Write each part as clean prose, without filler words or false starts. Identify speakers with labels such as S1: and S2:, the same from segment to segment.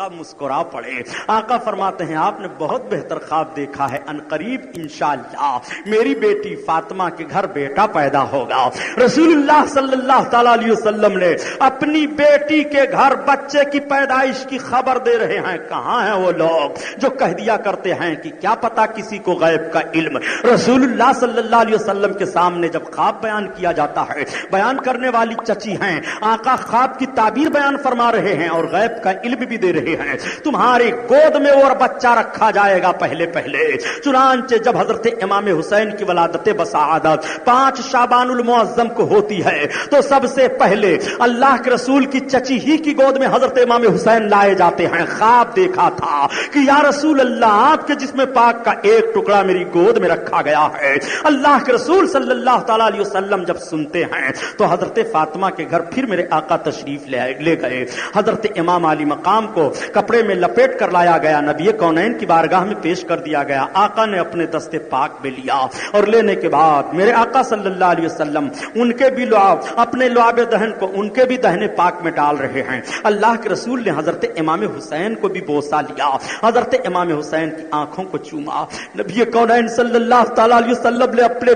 S1: آقا مسکرا پڑے. آقا فرماتے ہیں آپ نے بہت بہتر خواب دیکھا ہے, عنقریب انشاءاللہ میری بیٹی فاطمہ کے گھر بیٹا پیدا ہوگا. رسول اللہ صلی اللہ تعالی علیہ وسلم نے اپنی بیٹی کے گھر بچے کی پیدائش کی خبر دے رہے ہیں. کہاں ہیں وہ لوگ جو کہہ دیا کرتے ہیں کہ کیا پتا کسی کو غیب کا علم. رسول اللہ صلی اللہ علیہ وسلم کے سامنے جب خواب بیان کیا جاتا ہے, بیان کرنے والی چچی ہیں, آقا خواب کی تعبیر بیان فرما رہے ہیں اور غیب کا علم بھی دے رہے ہیں. تمہاری گود میں اور بچہ رکھا جائے گا پہلے پہلے. چنانچہ جب حضرت امام حسین کی ولادت بسعادت 5 شعبان المعظم کو ہوتی ہے تو سب سے پہلے اللہ کے رسول کی چچی ہی کی گود میں حضرت امام حسین لائے جاتے ہیں. خواب دیکھا تھا کہ یا رسول اللہ آپ کے جسم پاک کا ایک ٹکڑا میری گود میں رکھا گیا ہے. اللہ کے رسول صلی اللہ تعالی علیہ وسلم جب سنتے ہیں تو حضرت فاطمہ کے گھر پھر میرے آقا تشریف لے گئے. حضرت امام علی مقام کو کپڑے میں لپیٹ کر لایا گیا, نبی کونین کی بارگاہ میں پیش کر دیا گیا. آقا نے اپنے دستے پاک میں لیا اور لینے کے بعد میرے آقا صلی اللہ علیہ وسلم ان کے بھی لعاب, اپنے لعاب دہن کو ان کے بھی دہنے پاک میں ڈال رہے ہیں. اللہ کے رسول نے حضرت امام حسین کو بھی بوسہ لیا, حضرت امام حسین کی آنکھوں کو چوما. نبی کونین صلی اللہ تعالی علیہ وسلم نے اپنے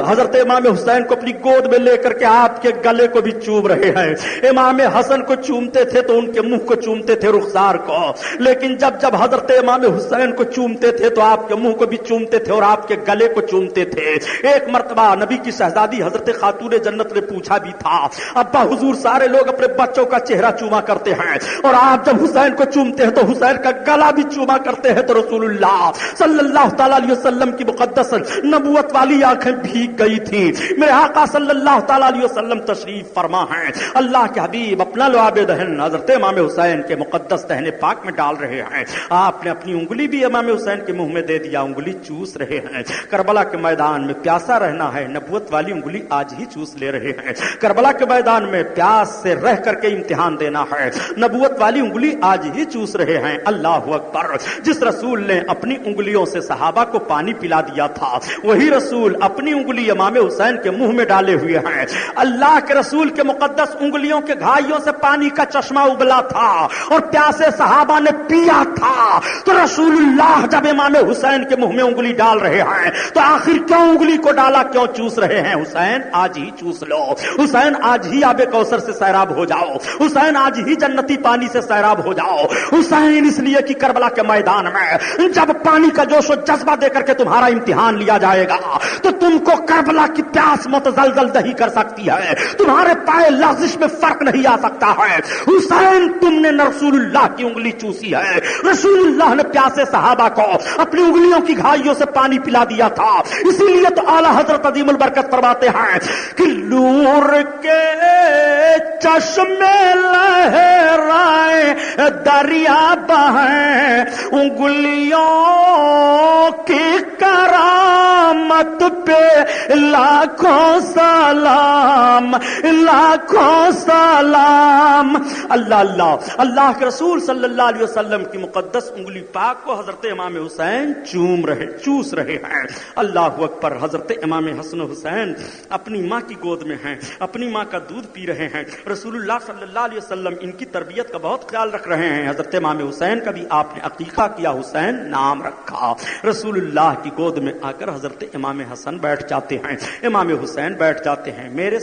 S1: حضرت امام حسین کو اپنی گود میں لے کر کے آپ کے گلے کو بھی چوم رہے ہیں. امام حسن کو چومتے تھے تو ان کے منہ کو چومتے تھے, رخسار کو, لیکن جب جب حضرت امام حسین کو چومتے تھے تو آپ کے منہ کو بھی چومتے تھے اور آپ کے گلے کو چومتے تھے. ایک مرتبہ نبی کی شہزادی حضرت خاتون جنت نے پوچھا بھی تھا, ابا حضور سارے لوگ اپنے بچوں کا چہرہ چوما کرتے ہیں اور آپ جب حسین کو چومتے ہیں تو حسین کا گلا بھی چوما کرتے ہیں, تو رسول اللہ صلی اللہ تعالی علیہ وسلم کی مقدس نبوت والی آنکھیں بھیگ گئی تھی. میرے آقا صلی اللہ تعالی علیہ وسلم تشریف فرما ہیں. اللہ کے حبیب اپنا لعاب دہن حضرت امام حسین کے مقدس دہنے پاک میں ڈال رہے ہیں. آپ نے اپنی انگلی بھی امام حسین کے منہ میں دے دیا, انگلی چوس رہے ہیں. کربلا کے میدان میں پیاسا رہنا ہے, نبوت والی انگلی آج ہی چوس لے رہے ہیں. کربلا کے میدان میں پیاس سے رہ کر کے امتحان دینا ہے, نبوت والی انگلی آج ہی چوس رہے ہیں. اللہ اکبر. جس رسول نے اپنی انگلیوں سے صحابہ کو پانی پلا دیا تھا وہی رسول اپنی انگلی امام حسین کے منہ میں ڈالے ہوئے ہیں. اللہ کے رسول کے مقدس انگلیوں کے گھائیوں سے پانی کا چشمہ ابلا تھا اور پیاسے صحابہ نے پیا تھا. تو رسول اللہ جب امام حسین کے منہ میں انگلی ڈال رہے ہیں تو آخر کیوں انگلی کو ڈالا, کیوں چوس رہے ہیں؟ حسین آج ہی چوس لو, حسین آج ہی آب کوثر سے سیراب ہو جاؤ, حسین آج ہی جنتی پانی سے سیراب ہو جاؤ. حسین اس لیے کہ کربلا کے میدان میں جب پانی کا جوش و جذبہ دے کر کے تمہارا امتحان لیا جائے گا تو تم کو کربلا کی پیاس متزلزل نہیں کر سکتی ہے, تمہارے پائے لغزش میں فرق نہیں آ سکتا ہے. حسین تم نے رسول اللہ کی انگلی چوسی ہے, رسول اللہ نے پیاسے صحابہ کو اپنی انگلیوں کی گھائیوں سے پانی پلا دیا تھا. اسی لیے تو اعلی حضرت عظیم البرکت فرماتے ہیں کہ نور کے چشمے لہرائے دریا بہیں, انگلیوں کی کرامت پہ لاکھوں سلام, لاکھوں سلام. اللہ اللہ. اللہ کے رسول صلی اللہ علیہ وسلم کی مقدس انگلی پاک کو حضرت امام حسین چوس رہے ہیں. اللہ اکبر. حضرت امام حسن حسین اپنی ماں کی گود میں ہیں, اپنی ماں کا دودھ پی رہے ہیں. رسول اللہ صلی اللہ علیہ وسلم ان کی تربیت کا بہت خیال رکھ رہے ہیں. حضرت امام حسین کا بھی آپ نے عقیقہ کیا, حسین نام رکھا. رسول اللہ کی گود میں آ کر حضرت امام حسن بیٹھ جاتے ہیں, امام حسین بیٹھ جاتے ہیں. میرے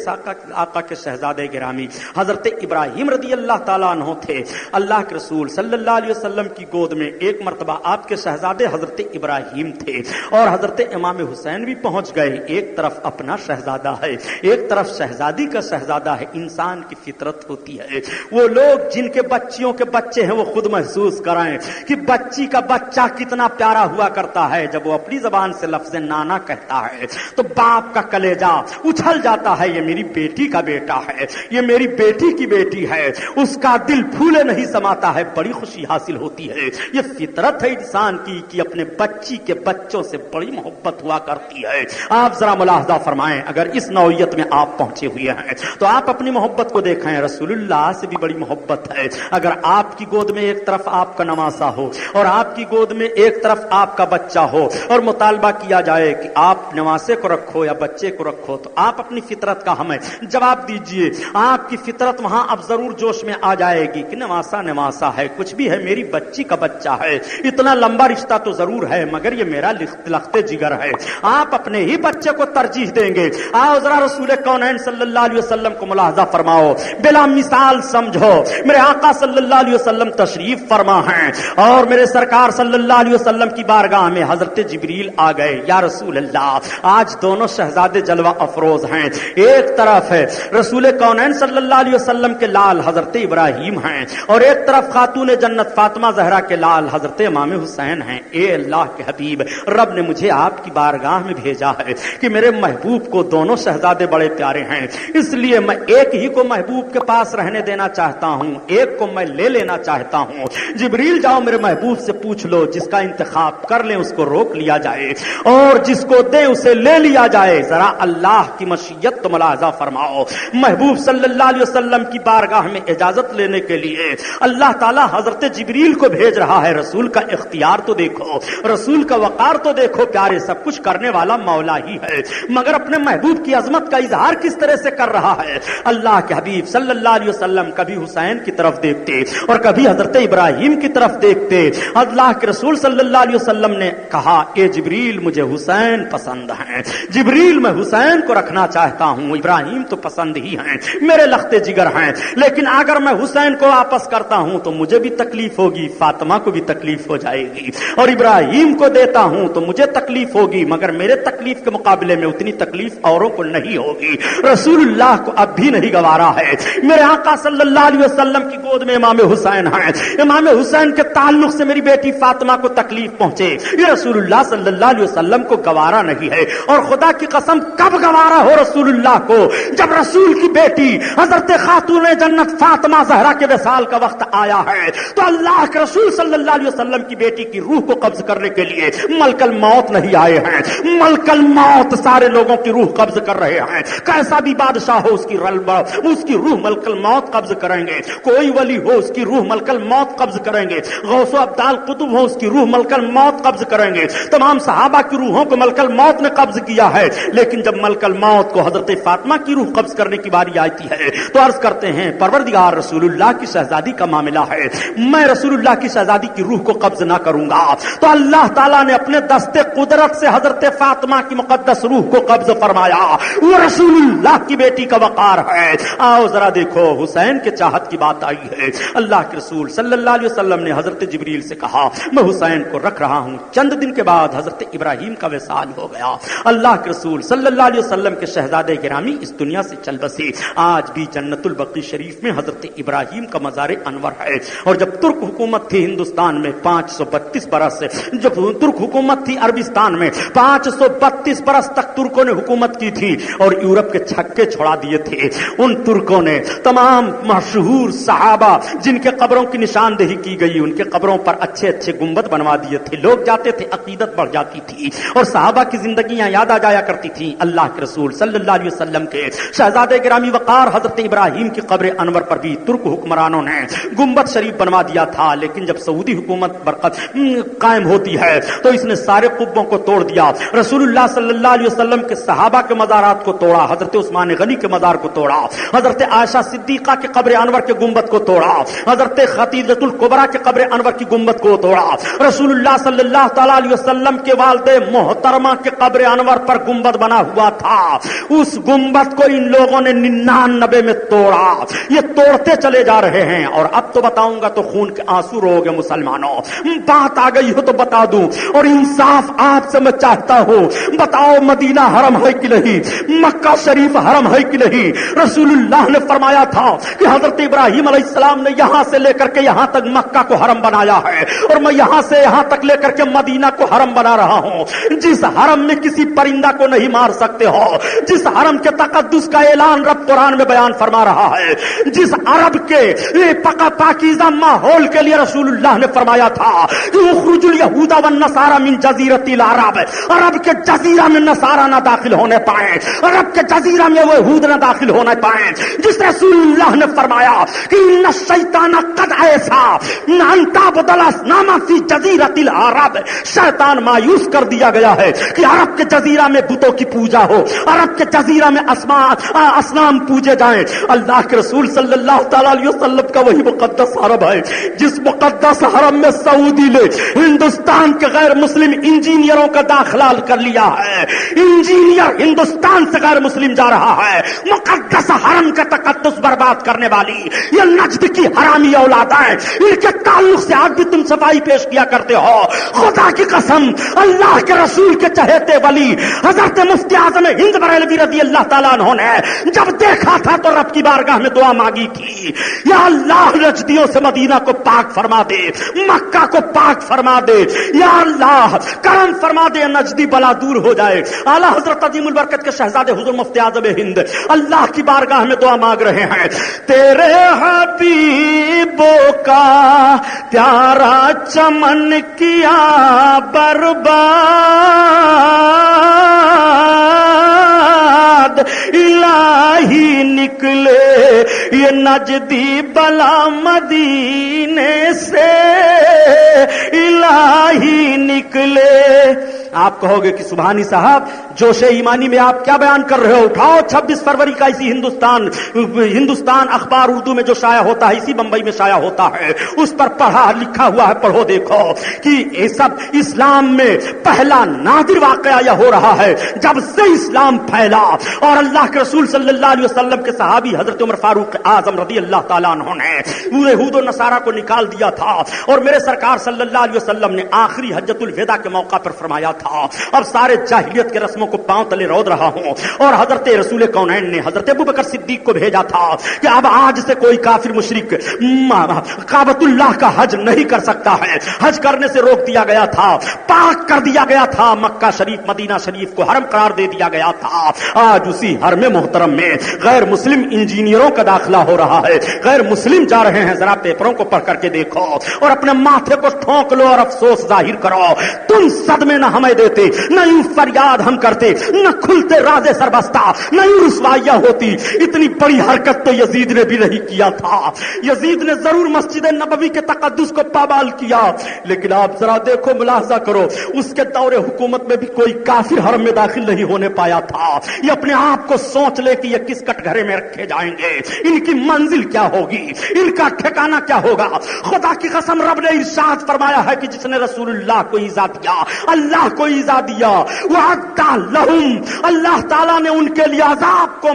S1: آقا کے شہزادے گرامی حضرت ابراہیم رضی اللہ تعالیٰ عنہ تھے. اللہ کے رسول صلی اللہ علیہ وسلم کی گود میں ایک مرتبہ آپ کے شہزادے حضرت ابراہیم تھے اور حضرت امام حسین بھی پہنچ گئے. ایک طرف اپنا شہزادہ ہے, ایک طرف شہزادی کا شہزادہ ہے. انسان کی فطرت ہوتی ہے, وہ لوگ جن کے بچیوں کے بچے ہیں وہ خود محسوس کرائیں کہ بچی کا بچہ کتنا پیارا ہوا کرتا ہے. جب وہ اپنی زبان سے لفظ نانا کہتا ہے تو باپ کا کلیجہ اچھل جاتا ہے, یہ میری بیٹی کا بیٹا ہے, یہ میری بیٹی کی بیٹی ہے. اس کا دل پھولے نہیں سماتا ہے, بڑی خوشی حاصل ہوتی ہے. یہ فطرت ہے انسان کی کہ اپنے بچی کے بچوں سے بڑی محبت ہوا کرتی ہے. آپ ذرا ملاحظہ فرمائیں, اگر اس نوعیت میں آپ پہنچے ہوئے ہیں تو آپ اپنی محبت کو دیکھیں. رسول اللہ سے بھی بڑی محبت ہے. اگر آپ کی گود میں ایک طرف آپ کا نواسا ہو اور آپ کی گود میں ایک طرف آپ کا بچہ ہو اور مطالبہ کیا جائے کہ آپ نواسے کو رکھو یا بچے کو رکھو تو آپ اپنی فطرت کا ہمیں جواب دیجئے. آپ کی فطرت وہاں اب ضرور جوش میں آ جائے گی کہ نواسا نواسا ہے, کچھ بھی ہے, میری بچی کا بچہ ہے, اتنا لمبا رشتہ تو ضرور ہے مگر یہ میرا لختے جگر ہے. آپ اپنے ہی بچے کو ترجیح دیں گے. آؤ ذرا رسول کونین صلی اللہ علیہ وسلم کو ملاحظہ فرماؤ, بلا مثال سمجھو. میرے آقا صلی اللہ علیہ وسلم تشریف فرما ہیں اور میرے سرکار صلی اللہ علیہ وسلم کی بارگاہ میں حضرت جبریل آ گئے. یا رسول اللہ, آج دونوں شہزادے جلوہ افروز ہیں. ایک طرف ہے رسول کونین صلی اللہ علیہ وسلم کے لال حضرت ابراہیم ہیں اور ایک طرف خاتون جنت فاطمہ زہرا کے لال حضرت امام حسین ہیں. اے اللہ کے حبیب, رب نے مجھے آپ کی بارگاہ میں بھیجا ہے کہ میرے محبوب کو دونوں شہزادے بڑے پیارے ہیں, اس لیے میں ایک ہی کو محبوب کے پاس رہنے دینا چاہتا ہوں, ایک کو میں لے لینا چاہتا ہوں. جبریل جاؤ میرے محبوب سے پوچھ لو, جس کا انتخاب کر لیں اس کو روک لیا جائے اور جس کو دیں اسے لے لیا جائے. ذرا اللہ کی مشیت تو ملاحظہ فرماؤ. محبوب صلی اللہ علیہ وسلم کی بارگاہ میں اجازت لینے کے لیے اللہ تعالیٰ حضرت جبریل کو بھیج رہا ہے. رسول کا اختیار تو دیکھو, رسول کا وقار تو دیکھو. پیارے, سب کچھ کرنے والا مولا ہی ہے مگر اپنے محبوب کی عظمت کا اظہار کس طرح سے کر رہا ہے. اللہ کے حبیب صلی اللہ علیہ وسلم کبھی حسین کی طرف دیکھتے اور کبھی حضرت ابراہیم کی طرف دیکھتے. اللہ کے رسول صلی اللہ علیہ وسلم نے کہا, اے جبریل مجھے حسین پسند ہیں, جبریل میں حسین کو رکھنا چاہتا ہوں. ابراہیم تو پسند ہی ہیں, میرے لختے جگر ہیں, لیکن اگر میں حسین کو واپس کرتا ہوں تو مجھے بھی تکلیف ہوگی, فاطمہ کو بھی تکلیف ہو جائے گی, اور ابراہیم کو دیتا ہوں تو مجھے تکلیف ہوگی مگر میرے تکلیف کے مقابلے میں اتنی تکلیف اوروں کو نہیں ہوگی. رسول اللہ کو اب بھی نہیں گوارا ہے. میرے آقا صلی اللہ علیہ وسلم کی گود میں امام حسین ہیں, امام حسین کے تعلق سے میری بیٹی فاطمہ کو تکلیف پہنچے, یہ رسول اللہ صلی اللہ علیہ وسلم کو گوارا نہیں ہے. اور خدا کی قسم کب گوارا ہو رسول اللہ کو, جب رسول کی بیٹی حضرت خاتون جنت فاطمہ زہرا کے وصال کا وقت آیا ہے تو اللہ کے رسول صلی اللہ علیہ وسلم کی بیٹی کی روح کو قبض کرنے کے لیے ملک الموت نہیں آئے ہیں. ملک الموت سارے لوگوں کی روح قبض کر رہے ہیں. کیسا بھی بادشاہ ہو اس کی روح ملک الموت قبض کریں گے, کوئی ولی ہو اس کی روح ملک الموت قبض کریں گے, غوث و ابدال قطب ہو اس کی روح ملک الموت قبض کریں گے. تمام صحابہ کی روحوں کو ملک الموت نے قبض کیا ہے, لیکن جب ملک الموت کو حضرت فاطمہ کی روح قبض کرنے کی باری آتی ہے تو عرض کرتے ہیں پروردگار رسول اللہ کی شہزادی کا معاملہ ہے, میں رسول اللہ کی شہزادی کی روح کو قبض نہ کروں گا. تو اللہ تعالیٰ نے اپنے دستے قدرت سے حضرت فاطمہ کی مقدس روح کو قبض فرمایا. وہ رسول اللہ کی بیٹی کا وقار ہے. آؤ ذرا دیکھو, حسین کے چاہت کی بات آئی ہے. اللہ کے رسول صلی اللہ علیہ وسلم نے حضرت جبریل سے کہا میں حسین کو رکھ رہا ہوں. چند دن کے بعد حضرت ابراہیم کا وصال ہو گیا. اللہ کے رسول صلی اللہ علیہ وسلم کے شہزادے گرامی اس دنیا سے چل بسے. آج بھی جنت البقیع شریف میں حضرت ابراہیم کا مزار انور ہے. اور جب ترک حکومت تھی ہندوستان میں 532 برس, جب ترک حکومت تھی عربستان میں 532 برس تک ترکوں نے حکومت کی تھی اور یورپ کے چھکے چھڑا دیے تھے. ان ترکوں نے تمام مشہور صحابہ جن کے قبروں کی نشاندہی کی گئی ان کے قبروں پر اچھے اچھے گنبد بنوا دیے تھے. لوگ جاتے تھے, عقیدت بڑھ جاتی تھی اور صحابہ کی زندگیاں یاد آ جایا کرتی تھی. اللہ کے رسول صلی اللہ علیہ وسلم کے شہزادے گرامی وقار حضرت ابراہیم کی قبر انور پر بھی ترک حکمرانوں نے گنبد شریف بنوا دیا تھا. لیکن جب سعودی حکومت برقت قائم ہوتی ہے تو اس نے سارے قبوں کو توڑ دیا. رسول اللہ صلی اللہ علیہ وسلم کے صحابہ کے مزارات کو توڑا, حضرت عثمان غنی کے مزار کو توڑا, حضرت عائشہ صدیقہ کے قبر انور کے گنبد کو توڑا, حضرت خدیجہ الکبریٰ کے قبر انور کی گنبد کو توڑا. رسول اللہ صلی اللہ تعالی علیہ وسلم کے والد محترمہ کے قبر انور پر گنبد بنا ہوا تھا, اس گنبد کو ان لوگوں نے 99 میں توڑا. یہ توڑتے چلے جا رہے ہیں. اور اب تو بتاؤں گا تو خون کے آنسو رو گے مسلمانوں. بات آ گئی ہو تو بتا دوں اور انصاف آپ سے میں چاہتا ہوں. بتاؤ مدینہ حرم ہے کہ نہیں, مکہ شریف حرم ہے کہ نہیں؟ رسول اللہ نے فرمایا تھا کہ حضرت ابراہیم علیہ السلام نے یہاں سے لے کر کے یہاں تک مکہ کو حرم بنایا ہے اور میں یہاں سے یہاں تک لے کر کے مدینہ کو حرم بنا رہا ہوں. جس حرم میں کسی پرندہ کو نہیں مار سکتے ہو, جس حرم کے تقدس کا اعلان رب قرآن میں بیان فرما رہا ہے, جس عرب کے پاکیزہ ماحول کے لیے رسول اللہ نے فرمایا تھا کہ اخرج الیہود والنصارى من جزیرۃ العرب, عرب کے جزیرہ میں نصارہ نہ داخل ہونے پائیں, عرب کے جزیرہ میں وہ یہود نہ داخل ہونے پائیں. جس رسول اللہ نے فرمایا کہ ان الشیطان قد ایسا ان تعبد الاصنام فی جزیرۃ العرب, شیطان مایوس کر دیا گیا ہے کہ عرب کے جزیرہ میں بتوں کی پوجا ہو، عرب کے جزیرہ میں اصنام پوجے جائیں۔ اللہ کے رسول صلی اللہ تعالی علیہ وسلم کا وہی مقدس حرم ہے جس مقدس حرم میں سعودی نے ہندوستان کے غیر مسلم انجینئروں کا داخلہ کر لیا ہے۔ انجینئر ہندوستان سے غیر مسلم جا رہا ہے، مقدس حرم کا تقدس برباد کرنے والی یہ نجد کی حرامی اولاد ہے، ان کے تعلق سے آج بھی تم صفائی پیش کیا کرتے ہو۔ خدا کی قسم، اللہ کے رسول کے چہیتے ولی حضرت مفتی اعظم ہند بریلوی رضی اللہ تعالیٰ عنہ نے جب دیکھا تھا تو رب کی بارگاہ میں دعا مانگی تھی، یا اللہ نجدیوں سے مدینہ کو پاک فرما دے، مکہ کو پاک فرما دے، یا اللہ کرم فرما دے، نجدی بلا دور ہو جائے۔ اعلیٰ حضرت عظیم البرکت کے شہزادے حضور مفتی اعظم ہند اللہ کی بارگاہ میں دعا مانگ رہے ہیں، تیرے حبیبوں کا پیارا چمن کیا برباد، الہی نکلے یہ نجدی بلا مدینے سے، الہی نکلے۔ آپ کہو گے کہ سبحانی صاحب جوش ایمانی میں آپ کیا بیان کر رہے ہو؟ اٹھاؤ 26 فروری کا اسی ہندوستان اخبار اردو میں جو شائع ہوتا ہے، اسی بمبئی میں شائع ہوتا ہے، اس پر پڑھا لکھا ہوا ہے، پڑھو دیکھو کہ یہ سب اسلام میں پہلا نادر واقعہ یہ ہو رہا ہے جب سے اسلام پھیلا۔ اور اللہ کے رسول صلی اللہ علیہ وسلم کے صحابی حضرت عمر فاروق اعظم رضی اللہ تعالیٰ عنہ نے یہود و نصارہ کو نکال دیا تھا، اور میرے سرکار صلی اللہ علیہ وسلم نے آخری حجۃ الوداع کے موقع پر فرمایا تھا، اب سارے جاہلیت کے رسموں کو پاؤں تلے رود رہا ہوں۔ اور حضرت رسول کونین نے حضرت ابوبکر صدیق کو بھیجا تھا کہ اب آج سے کوئی کافر مشرک کعبۃ اللہ کا حج نہیں کر سکتا ہے، حج کرنے سے روک دیا گیا تھا، پاک کر دیا گیا تھا، مکہ شریف مدینہ شریف کو حرم قرار دے دیا گیا تھا۔ آج اسی حرم محترم میں غیر مسلم انجینئروں کا داخلہ ہو رہا ہے، غیر مسلم جا رہے ہیں، ذرا پیپروں کو پڑھ کر کے دیکھو اور اپنے ماتھے کو ٹھونک لو اور افسوس ظاہر کرو، تم صدمے نہ ہمیں دیتے، نہ یوں فریاد ہم کرتے، نہ کھلتے راز سربستہ، نہ یوں رسوائیاں ہوتی۔ اتنی بڑی حرکت تو یزید نے بھی نہیں کیا تھا، یزید نے ضرور مسجد نبوی کے تقدس کو پامال کیا، لیکن آپ ذرا دیکھو، ملاحظہ کرو، اس کے دور حکومت میں بھی کوئی کافر حرم میں داخل نہیں ہونے پایا تھا۔ یہ اپنے آپ کو سوچ لے کہ یہ کس کٹ گھرے میں رکھے جائیں گے، ان کی منزل کیا ہوگی، ان کا ٹھکانہ کیا ہوگا۔ خدا کی قسم، رب نے ارشاد فرمایا ہے کہ جس نے رسول اللہ کو ایذا دیا، اللہ کو ایذا دیا، وعد لہم، اللہ تعالیٰ نے ان کے لیے عذاب کو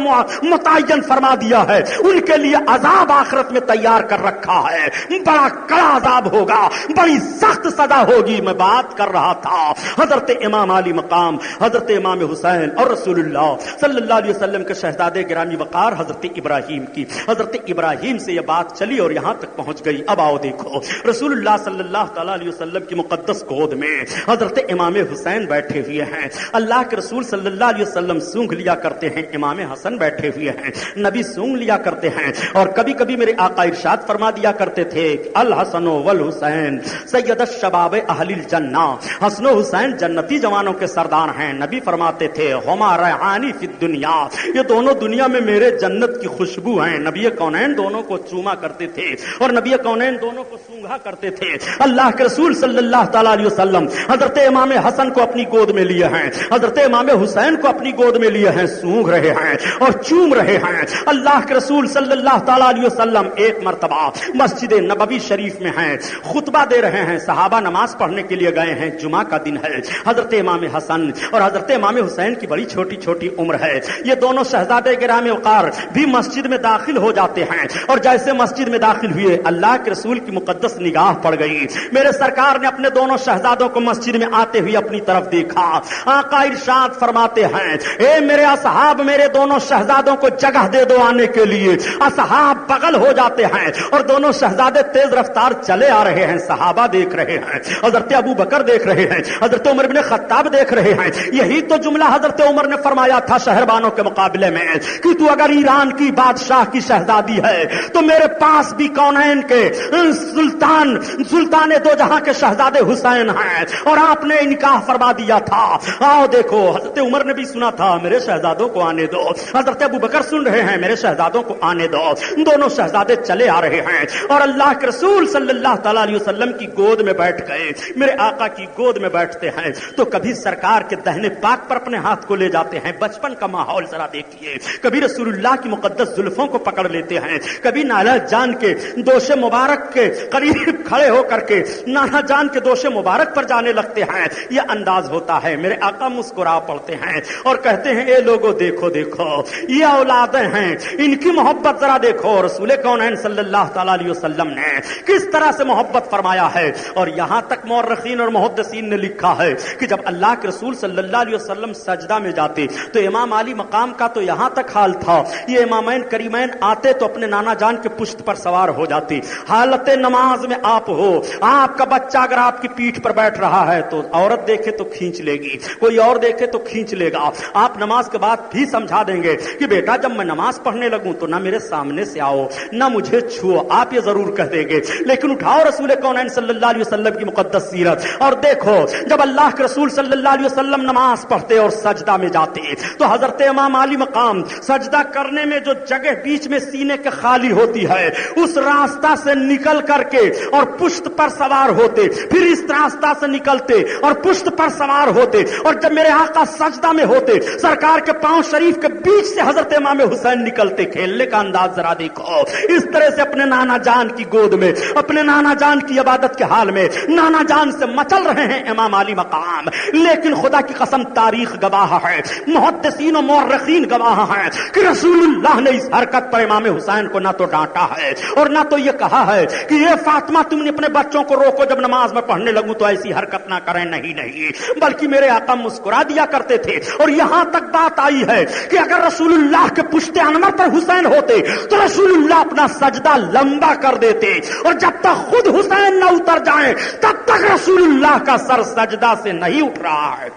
S1: متعین فرما دیا ہے، ان کے لیے عذاب آخرت میں تیار کر رکھا ہے، بڑا کڑا عذاب ہوگا، بڑی سخت سزا ہوگی۔ میں بات کر رہا تھا حضرت امام علی مقام، حضرت امام حسین اور رسول اللہ صلی اللہ علیہ وسلم کے شہزادے گرامی وقار حضرت ابراہیم کی۔ حضرت ابراہیم سے یہ بات چلی اور یہاں تک پہنچ گئی۔ اب آؤ دیکھو، رسول اللہ صلی اللہ تعالی علیہ وسلم کی مقدس گود میں حضرت امام حسین بیٹھے ہوئے ہیں، اللہ کے رسول صلی اللہ علیہ وسلم سونگھ لیا کرتے ہیں، امام حسن بیٹھے ہوئے ہیں، نبی سونگھ لیا کرتے ہیں، اور کبھی کبھی میرے آقا ارشاد فرما دیا کرتے تھے، الحسن والحسین سید الشباب اہل الجنہ، حسن و حسین جنتی جوانوں کے سردار ہیں۔ نبی فرماتے تھے، ہما ریحانی فی الدنیا، یہ دونوں دنیا میں میرے جنت کی خوشبو ہیں۔ نبی کونین دونوں کو چوما کرتے تھے اور نبی کونین دونوں کو سونگھا کرتے تھے۔ اللہ کے رسول صلی اللہ تعالی علیہ وسلم حضرت امام حسن کو اپنی گود میں لیے ہیں، حضرت امام حسین کو اپنی گود میں لیے ہیں، سونگھ رہے ہیں اور چوم رہے ہیں۔ اللہ کے رسول صلی اللہ تعالی علیہ وسلم ایک مرتبہ مسجد نبوی شریف میں ہیں، خطبہ دے رہے ہیں، صحابہ نماز پڑھنے کے لیے گئے ہیں، جمعہ کا دن ہے، حضرت امام حسن اور حضرت امام حسین کی بڑی چھوٹی چھوٹی عمر ہے، یہ دونوں شہزادے گرامی وقار بھی مسجد میں داخل ہو جاتے ہیں، اور جیسے مسجد میں داخل ہوئے اللہ کے رسول کی مقدس نگاہ پڑ گئی، میرے سرکار نے اپنے دونوں شہزادوں کو مسجد میں آتے ہوئے اپنی طرف دیکھا۔ آقا ارشاد فرماتے ہیں، اے میرے اصحاب، میرے دونوں شہزادوں کو جگہ دے دو آنے کے لیے۔ اصحاب بغل ہو جاتے ہیں اور دونوں شہزادے تیز رفتار چلے آ رہے ہیں، صحابہ دیکھ رہے ہیں، حضرت ابو بکر دیکھ رہے ہیں، حضرت عمر بن خطاب دیکھ رہے ہیں۔ یہی تو جملہ حضرت عمر نے فرمایا تھا شہربانوں کے مقابلے میں کہ تو اگر ایران کی بادشاہ کی شہزادی ہے تو میرے پاس بھی کونین کے سلطان دو جہاں کے شہزادے حسین ہیں، اور آپ نے نکاح فرما دیا تھا۔ آؤ دیکھو، حضرت عمر نے بھی سنا تھا میرے شہزادوں کو آنے دو, حضرت ابو بکر سن رہے ہیں میرے شہزادوں کو آنے دو. دونوں شہزادے چلے آ رہے ہیں اور اللہ کے رسول صلی اللہ تعالی علیہ وسلم کی گود میں بیٹھ گئے. میرے آقا کی گود میں بیٹھتے ہیں تو کبھی سرکار کے دہنے پاک پر اپنے ہاتھ کو لے جاتے ہیں. بچپن کا ماحول ذرا دیکھیے. کبھی رسول اللہ کی مقدس زلفوں کو پکڑ لیتے ہیں, کبھی نانا جان کے دوش مبارک کے قریب کھڑے ہو کر کے نانا جان کے دوش مبارک پر جانے لگتے ہیں. یہ انداز ہوتا ہے. میرے آقا مسکرا پڑتے ہیں اور کہتے ہیں اے لوگوں دیکھو دیکھو یہ اولادیں ہیں, ان کی محبت ذرا دیکھو. رسول کونین صلی اللہ تعالی علیہ وسلم نے کس طرح سے محبت فرمایا ہے. اور یہاں تک مورخین اور محدثین نے لکھا ہے کہ جب اللہ کے رسول صلی اللہ علیہ وسلم سجدہ میں جاتے تو امام علی مقام کا تو یہاں تک حال تھا, یہ امامین کریمین آتے تو اپنے نانا جان کے پشت پر سوار ہو جاتی. حالت نماز میں آپ ہو, آپ کا بچہ اگر آپ کی پیٹھ پر بیٹھ رہا ہے تو عورت دیکھے تو کھینچ لے گی, کوئی اور دیکھے تو کھینچ لے گا. آپ نماز کے بعد بھی سمجھا دیں گے کہ بیٹا جب میں نماز پڑھنے لگوں تو نہ میرے سامنے سے آؤ نہ مجھے چھو, آپ یہ ضرور کہہ دیں گے. لیکن اٹھاؤ رسول کونین صلی اللہ علیہ وسلم کی مقدس سیرت اور دیکھو جب اللہ کے رسول صلی اللہ علیہ وسلم نماز پڑھتے اور سجدہ میں جاتے تو حضرت امام علی مقام سجدہ کرنے میں جو جگہ بیچ میں سینے کے خالی ہوتی ہے اس راستہ سے نکل کر کے اور پشت پر سوار ہوتے, پھر اس راستہ سے نکلتے اور پشت پر سوار ہوتے. اور جب میرے آقا سجدہ میں ہوتے سرکار کے پاؤں شریف کے بیچ سے حضرت امام حسین نکلتے. کھیلنے کا انداز ذرا دیکھو. اس طرح سے اپنے نانا جان کی گود میں, اپنے نانا جان کی عبادت کے حال میں نانا جان سے مچل رہے ہیں امام علی مقام. لیکن خدا کی قسم تاریخ گواہ ہے, محدثین و مورخین گواہ ہیں کہ رسول اللہ نے اس حرکت پر امام حسین کو نہ تو ڈانٹا ہے اور نہ تو یہ کہا ہے کہ یہ فاطمہ تم نے اپنے بچوں کو روکو, جب نماز میں پڑھنے لگوں تو ایسی حرکت نہ کریں. نہیں, بلکہ میرے آقا مسکرا دیا کرتے تھے. اور یہاں تک بات آئی ہے کہ اگر رسول اللہ کے پشت انور پر حسین ہوتے تو رسول اللہ اپنا سجدہ لمبا کر دیتے اور جب تک خود حسین نہ اتر جائیں تب تک رسول اللہ کا سر سجدہ سے نہیں اٹھ رہا ہے.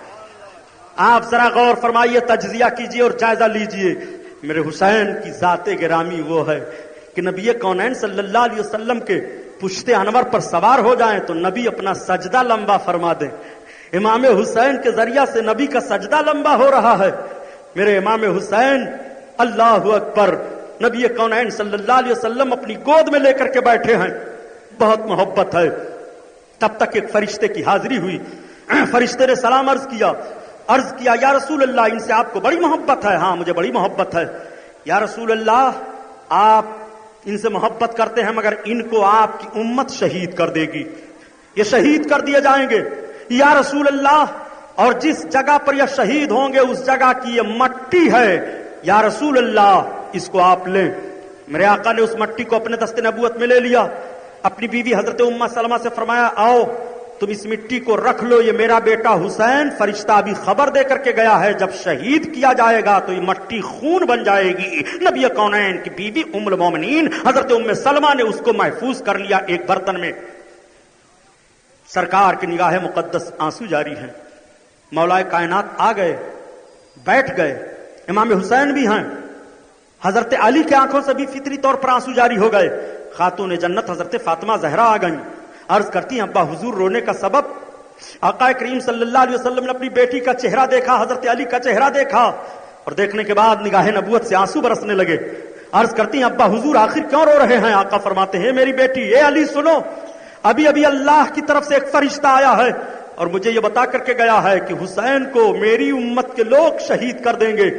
S1: آپ ذرا غور فرمائیے, تجزیہ کیجئے اور جائزہ لیجئے. میرے حسین کی ذات گرامی وہ ہے کہ نبی کونین صلی اللہ علیہ وسلم کے پشت انور پر سوار ہو جائیں تو نبی اپنا سجدہ لمبا فرما دیں. امام حسین کے ذریعہ سے نبی کا سجدہ لمبا ہو رہا ہے. میرے امام حسین اللہ اکبر نبی کونین صلی اللہ علیہ وسلم اپنی گود میں لے کر کے بیٹھے ہیں. بہت محبت ہے. تب تک ایک فرشتے کی حاضری ہوئی. فرشتے نے سلام عرض کیا یا رسول اللہ ان سے آپ کو بڑی محبت ہے. ہاں مجھے بڑی محبت ہے. یا رسول اللہ آپ ان سے محبت کرتے ہیں مگر ان کو آپ کی امت شہید کر دے گی, یہ شہید کر دیے جائیں گے. یا رسول اللہ اور جس جگہ پر یہ شہید ہوں گے اس جگہ کی یہ مٹی ہے, یا رسول اللہ اس کو آپ لیں. میرے آقا نے اس مٹی کو اپنے دست نبوت میں لے لیا. اپنی بیوی حضرت ام سلمہ سے فرمایا آؤ تم اس مٹی کو رکھ لو, یہ میرا بیٹا حسین فرشتہ ابھی خبر دے کر کے گیا ہے جب شہید کیا جائے گا تو یہ مٹی خون بن جائے گی. نبی کونین کی بیوی ام المومنین حضرت ام سلمہ نے اس کو محفوظ کر لیا ایک برتن میں. سرکار کی نگاہ مقدس آنسو جاری ہیں. مولا کائنات آ گئے, بیٹھ گئے. امام حسین بھی ہیں. حضرت علی کی آنکھوں سے بھی فطری طور پر آنسو جاری ہو گئے. خاتون جنت حضرت فاطمہ زہرا آ گئیں. عرض کرتی ہیں ابا حضور رونے کا سبب. آقا کریم صلی اللہ علیہ وسلم نے اپنی بیٹی کا چہرہ دیکھا, حضرت علی کا چہرہ دیکھا اور دیکھنے کے بعد نگاہ نبوت سے آنسو برسنے لگے. عرض کرتی ہیں ابا حضور آخر کیوں رو رہے ہیں؟ آقا فرماتے ہیں میری بیٹی اے علی سنو, ابھی اللہ کی طرف سے ایک فرشتہ آیا ہے اور مجھے یہ بتا کر کے گیا ہے کہ حسین کو میری امت کے لوگ شہید کر دیں گے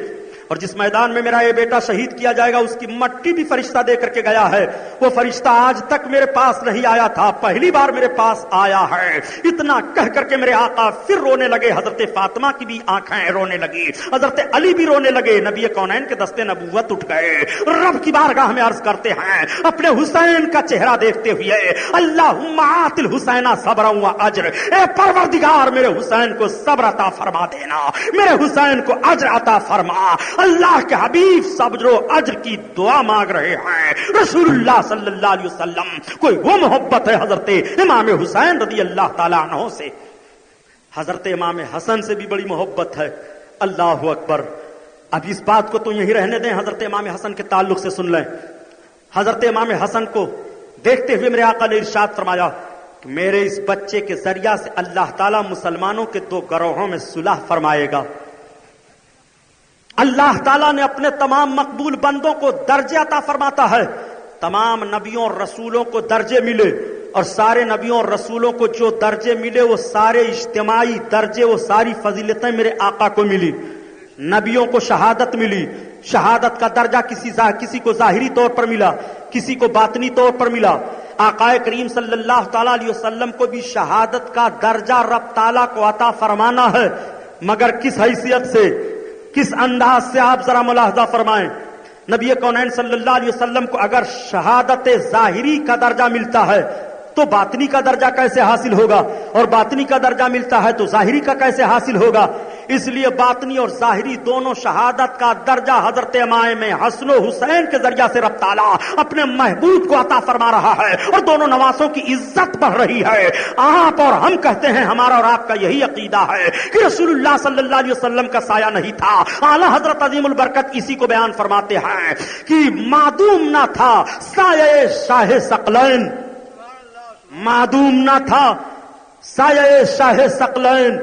S1: اور جس میدان میں میرا یہ بیٹا شہید کیا جائے گا اس کی مٹی بھی فرشتہ دے کر کے گیا ہے. وہ فرشتہ آج تک میرے پاس نہیں آیا تھا, پہلی بار میرے پاس آیا ہے. اتنا کہہ کر کے میرے آقا پھر رونے لگے. حضرت فاطمہ کی بھی آنکھیں رونے لگی, حضرت علی بھی رونے لگے. نبی کونین کے دستے نبوت اٹھ گئے. رب کی بارگاہ میں عرض کرتے ہیں اپنے حسین کا چہرہ دیکھتے ہوئے اللہم آت الحسین صبرا و اجر, اے پروردگار میرے حسین کو صبر عطا فرما دینا, میرے حسین کو اجر عطا فرما. اللہ کے حبیب صبر و اجر کی دعا مانگ رہے ہیں. رسول اللہ صلی اللہ علیہ وسلم کوئی وہ محبت ہے حضرت امام حسین رضی اللہ تعالیٰ عنہ سے. حضرت امام حسن سے بھی بڑی محبت ہے. اللہ اکبر. اب اس بات کو تو یہی رہنے دیں, حضرت امام حسن کے تعلق سے سن لیں. حضرت امام حسن کو دیکھتے ہوئے میرے آقا نے ارشاد فرمایا کہ میرے اس بچے کے ذریعہ سے اللہ تعالیٰ مسلمانوں کے دو گروہوں میں صلح فرمائے گا. اللہ تعالیٰ نے اپنے تمام مقبول بندوں کو درجے عطا فرماتا ہے. تمام نبیوں اور رسولوں کو درجے ملے اور سارے نبیوں اور رسولوں کو جو درجے ملے وہ سارے اجتماعی درجے، وہ ساری فضیلتیں میرے آقا کو ملی. نبیوں کو شہادت ملی، شہادت کا درجہ کسی کو ظاہری طور پر ملا، کسی کو باطنی طور پر ملا. آقا کریم صلی اللہ تعالی علیہ وسلم کو بھی شہادت کا درجہ رب تعالیٰ کو عطا فرمانا ہے، مگر کس حیثیت سے، کس انداز سے، آپ ذرا ملاحظہ فرمائیں. نبی کونین صلی اللہ علیہ وسلم کو اگر شہادت ظاہری کا درجہ ملتا ہے تو باطنی کا درجہ کیسے حاصل ہوگا، اور باطنی کا درجہ ملتا ہے تو ظاہری کا کیسے حاصل ہوگا؟ اس لیے باطنی اور ظاہری دونوں شہادت کا درجہ حضرت امام حسن و حسین کے ذریعہ سے رب تعالیٰ اپنے محبوب کو عطا فرما رہا ہے، اور دونوں نواسوں کی عزت بڑھ رہی ہے. آپ اور ہم کہتے ہیں، ہمارا اور آپ کا یہی عقیدہ ہے کہ رسول اللہ صلی اللہ علیہ وسلم کا سایہ نہیں تھا. اعلیٰ حضرت عظیم البرکت اسی کو بیان فرماتے ہیں کہ معدوم نہ تھا سایہ شاہ ثقلین، معدوم نہ تھا سایہ شاہ ثقلین،